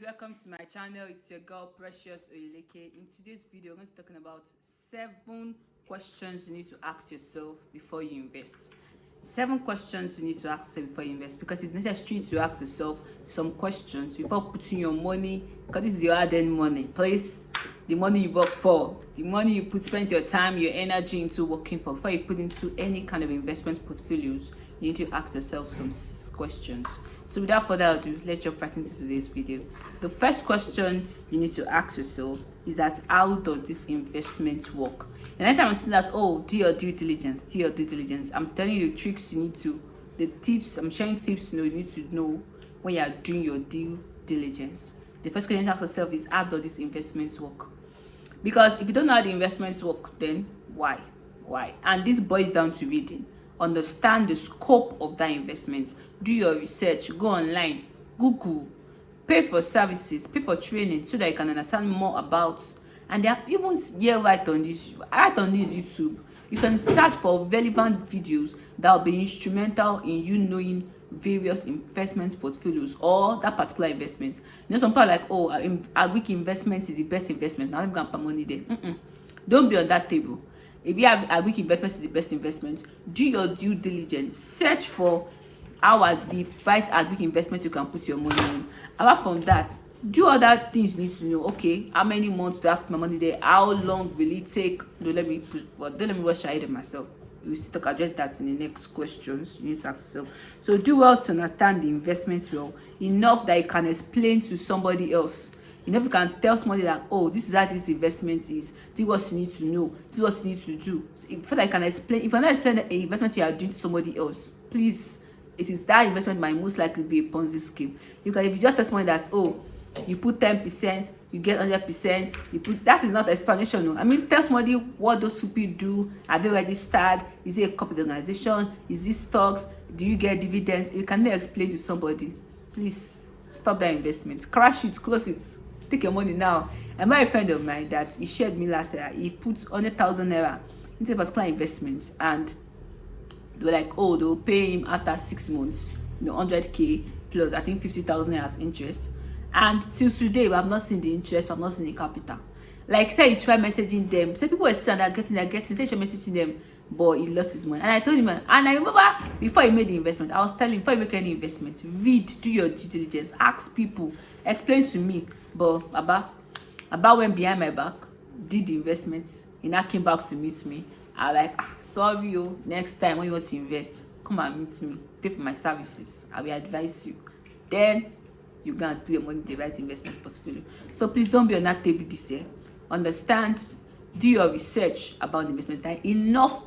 welcome to my channel. It's your girl Precious Oyeleke. In today's video, we're going to be talking about 7 questions you need to ask yourself before you invest. 7 questions you need to ask yourself before you invest, because it's necessary to ask yourself some questions before putting your money, because this is your hard-earned money. Please, the money you work for, the money you spend your time, your energy into working for. Before you put into any kind of investment portfolios, you need to ask yourself some questions. So without further ado, let's jump right into today's video. The first question you need to ask yourself is that, how does this investment work? And anytime I'm saying that, oh, do your due diligence, I'm telling you the tricks you need to, the tips, I'm sharing tips you need to know when you are doing your due diligence. The first question you need to ask yourself is, how does this investment work? Because if you don't know how the investments work, then why? And this boils down to reading. Understand the scope of that investment. Do your research. Go online, Google, pay for services, pay for training, so that you can understand more about. And there are even here right on this YouTube, you can search for relevant videos that will be instrumental in you knowing various investment portfolios or that particular investment. You know, some people are like, oh, a week investment is the best investment. Now I'm going to put money there. Don't be on that table. If you have a week investment is the best investment, do your due diligence. Search for how the right agric investment you can put your money in. Apart from that, do other things you need to know. Okay, how many months do I have my money there? How long will it take? Don't let me rush ahead of myself. We will still address that in the next questions you need to ask yourself. So do well to understand the investment well, enough that you can explain to somebody else. You never can tell somebody that, oh, this is how this investment is. This is what you need to know. This is what you need to do. So if I can explain, if I'm not explaining the investment you are doing to somebody else, please, it is that investment might most likely be a Ponzi scheme. You can, if you just tell somebody that, oh, you put 10%, you get 100%, you put, that is not explanation. No. I mean, tell somebody what those people do. Are they registered? Is it a corporate organization? Is this stocks? Do you get dividends? You cannot explain to somebody. Please stop that investment. Crash it, close it. Take your money now. And my friend of mine that he shared me last year, he put 100,000 naira into a particular investment, and they were like, oh, they will pay him after 6 months, 100k plus I think 50,000 naira as interest. And till today, we have not seen the interest, we have not seen the capital. Like, say you try messaging them, say people were saying they're getting, say you're messaging them, but he lost his money. And I told him, and I remember before he made the investment, I was telling him, before you make any investment, read, do your due diligence, ask people, explain to me. But Baba went behind my back, did the investments. He now came back to meet me. I was like, sorry, next time when you want to invest, come and meet me, pay for my services, I will advise you. Then you can put your money in the right investment portfolio. So please don't be on that table this year. Understand, do your research about the investment. Enough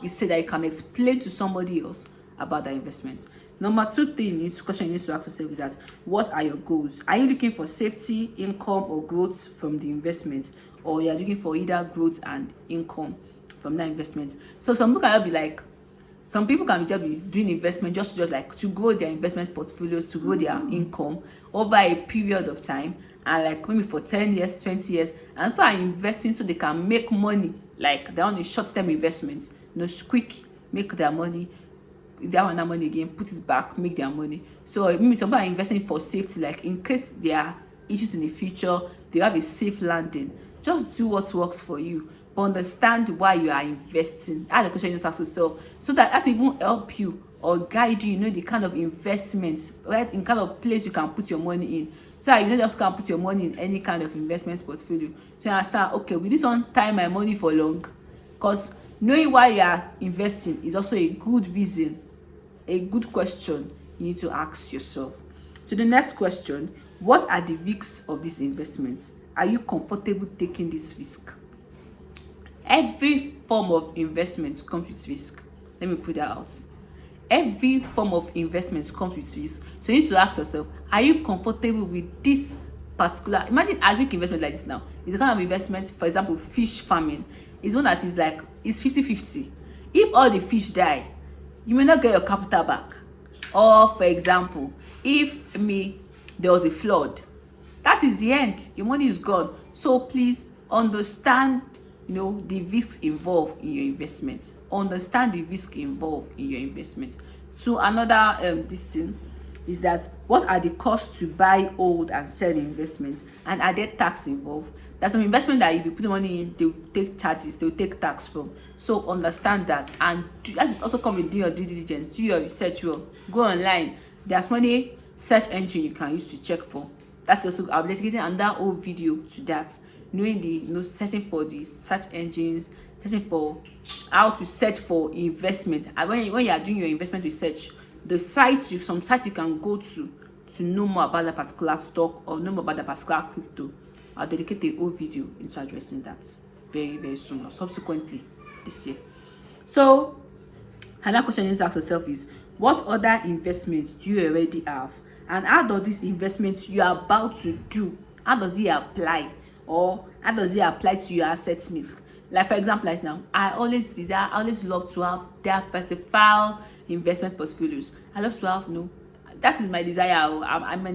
research that you can explain to somebody else about that investment. Number 2 question you need to ask yourself is that, what are your goals? Are you looking for safety, income, or growth from the investment? Or you are looking for either growth and income from that investment? So some people can be like, some people can just be doing investment just like to grow their investment portfolios, to grow their income over a period of time, and like maybe for 10 years, 20 years, and people are investing so they can make money. Like they're on a short-term investments, quick, make their money. If they want that money again, put it back, make their money. So maybe some people are investing for safety, like in case there are issues in the future, they have a safe landing. Just do what works for you, but understand why you are investing. That's the question you just ask yourself, so that will even help you or guide you, the kind of investments, right, in kind of place you can put your money in. So that you don't just can put your money in any kind of investment portfolio. So you understand, okay, will this one time my money for long? Because knowing why you are investing is also a good reason, a good question you need to ask yourself. So the next question, what are the risks of this investment? Are you comfortable taking this risk? Every form of investment comes with risk. Let me put that out. Every form of investment comes with risk. So you need to ask yourself, are you comfortable with this particular, imagine agric investment like this now. It's a kind of investment, for example, fish farming. It's one that is like, it's 50-50. If all the fish die, you may not get your capital back. Or for example, if there was a flood, that is the end. Your money is gone. So please understand, the risks involved in your investments. Understand the risk involved in your investments. So another is that what are the costs to buy, hold, and sell investments, and are there tax involved? There's some investment that if you put the money in, they will take charges, they will take tax from. So understand that, and that is also come with doing your due diligence, do your research well, go online. There's many search engine you can use to check for. That's also, I'll be dedicating another whole video to that, knowing the searching for the search engines, searching for how to search for investment. And when you are doing your investment research, the sites, some sites you can go to know more about that particular stock or know more about that particular crypto. I'll dedicate a whole video into addressing that very, very soon, or subsequently this year. So another question you need to ask yourself is, what other investments do you already have, and how does this investment you are about to do, how does it apply, or how does it apply to your asset mix? Like for example, like now, I always love to have diversified investment portfolios. I love to have that is my desire. I may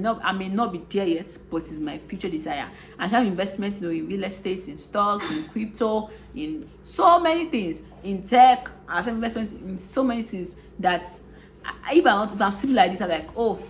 not be there yet, but it's my future desire. I have investments, in real estate, in stocks, in crypto, in so many things, in tech. I have investments in so many things that if I'm still like this, I'm like, oh,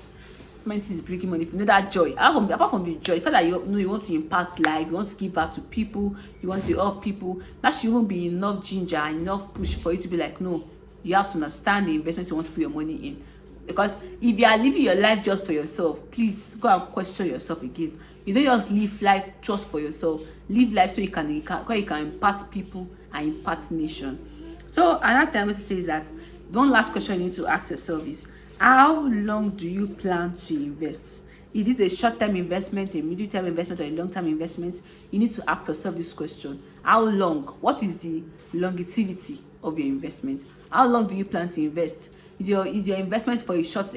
this is bringing money. If you know that joy, apart from the joy, you feel like you want to impact life, you want to give back to people, you want to help people. That shouldn't be enough ginger, enough push for you to be like, no, you have to understand the investment you want to put your money in. Because if you are living your life just for yourself, please go and question yourself again. You don't just live life just for yourself. Live life so you can impact people and impact nation. So another time says that one last question you need to ask yourself is, how long do you plan to invest? Is this a short-term investment, a medium-term investment, or a long-term investment? You need to ask yourself this question. How long? What is the longevity of your investment? How long do you plan to invest? Is your investment for a short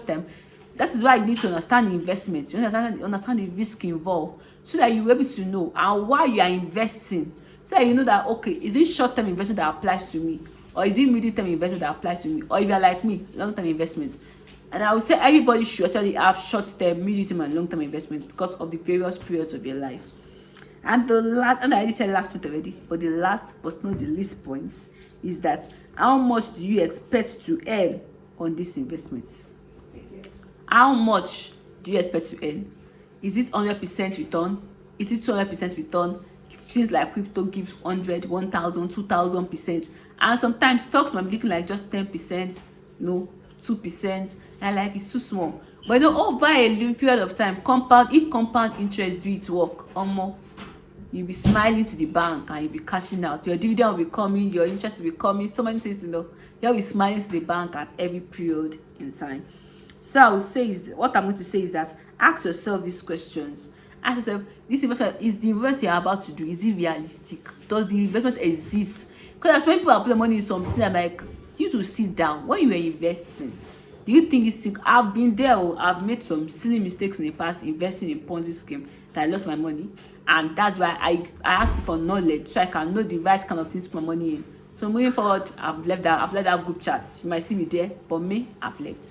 term? That is why you need to understand the investment. You understand the risk involved, so that you will be able to know and why you are investing. So that you know that, okay, is it short-term investment that applies to me, or is it medium-term investment that applies to me, or if you are like me, long-term investment. And I would say everybody should actually have short-term, medium-term, and long-term investments because of the various periods of your life. And the last, and I already said last point already, but the last but not the least points is that how much do you expect to earn on this investment? How much do you expect to earn? Is it 100% return? Is it 200% return? Things like crypto gives 100, 1,000, 2,000%. And sometimes stocks might be looking like just 10%, 2%. And like it's too small. But over a long period of time, if compound interest do its work, you'll be smiling to the bank and you'll be cashing out. Your dividend will be coming, your interest will be coming, so many things, you'll be smiling to the bank at every period in time. So I would say what I'm going to say is that ask yourself these questions. Ask yourself, this investment, is the investment you're about to do, is it realistic? Does the investment exist? Because when people are putting money in something, I'm like, you to sit down. When you are investing, do you think this thing? I've been there, I've made some silly mistakes in the past investing in Ponzi scheme that I lost my money. And that's why I ask for knowledge, so I can know the right kind of things to put my money in. So moving forward, I've left that group chat. You might see me there, but me, I've left.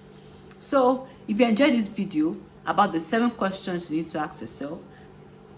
So if you enjoyed this video about the 7 questions you need to ask yourself,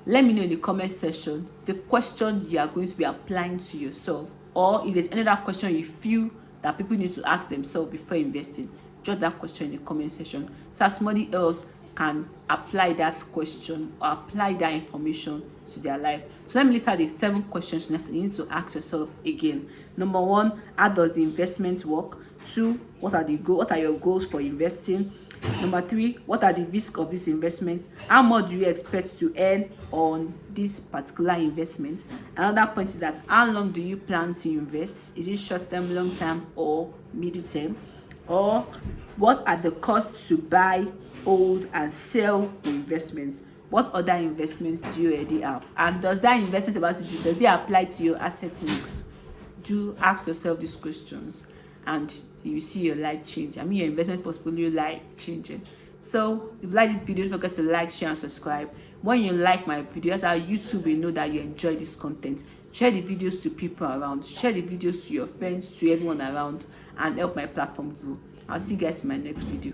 let me know in the comment section the question you are going to be applying to yourself, or if there's another question you feel that people need to ask themselves before investing. Jot that question in the comment section so that somebody else can apply that question or apply that information to their life. So let me list out the 7 questions next you need to ask yourself again. Number 1, how does the investment work? 2, what are your goals for investing? Number 3, what are the risks of this investment? How much do you expect to earn on this particular investment? Another point is that how long do you plan to invest? Is it short term, long term, or medium term? Or what are the costs to buy, hold, and sell investments? What other investments do you already have? And does that investment does it apply to your asset mix? Do ask yourself these questions, and you see your life change. Your investment portfolio life changing. So if you like this video, don't forget to like, share, and subscribe. When you like my videos, our YouTube will know that you enjoy this content. Share the videos to people around. Share the videos to your friends, to everyone around, and help my platform grow. I'll see you guys in my next video.